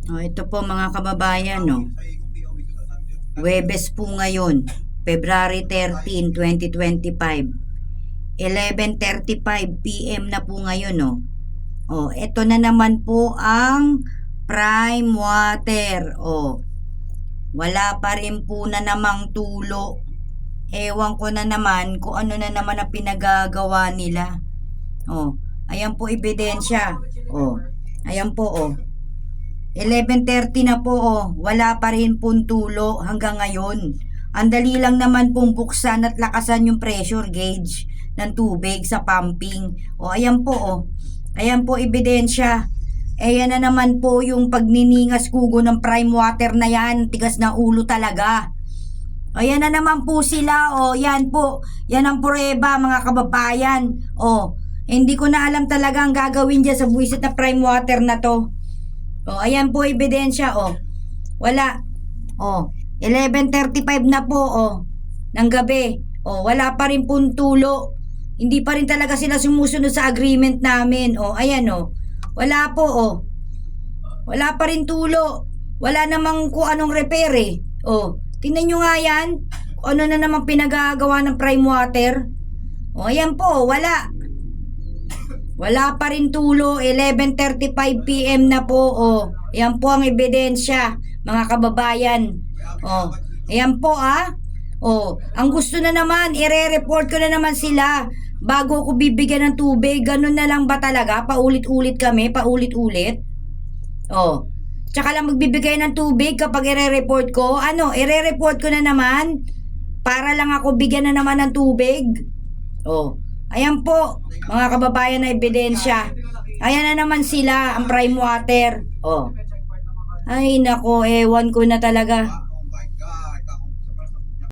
Ito po mga kababayan, no. Huwebes po ngayon, February 13, 2025. 11:35 PM na po ngayon, no. Ito na naman po ang prime water. Wala pa rin po na namang tulo. Ewan ko na naman kung ano na naman ang pinagagawa nila. Ayan po ebidensya. Ayan po, 11:30 na po, wala pa rin pong tulo hanggang ngayon. Ang dali lang naman pong buksan at lakasan yung pressure gauge ng tubig sa pumping. Ayan po, ayan po ebidensya. Ayan na naman po yung pagniningas kugo ng prime water na yan. Tigas na ulo talaga. Ayan na naman po sila. Yan po. Yan ang prueba mga kababayan. Hindi ko na alam talaga ang gagawin dyan sa buwisit na prime water na to. Ayan po ebidensya. Wala. 11:35 na po ng gabi. Wala pa rin pong tulo. Hindi pa rin talaga sila sumusunod sa agreement namin. Ayan wala po Wala pa rin tulo. Wala namang kung anong repair tingnan nyo nga yan. Kung ano na namang pinagagawa ng prime water. Ayan po, wala. Wala pa rin tulo. 11:35 PM na po. Ayan po ang ebidensya, mga kababayan. Ayan po ang gusto na naman, ire-report ko na naman sila bago ko bibigyan ng tubig. Ganun na lang ba talaga? Paulit-ulit kami, paulit-ulit. Tsaka lang magbibigay ng tubig kapag ire-report ko. Ire-report ko na naman para lang ako bigyan na naman ng tubig. Ayan po, mga kababayan na ebidensya. Ayan na naman sila, ang prime water. Ay nako, ewan ko na talaga.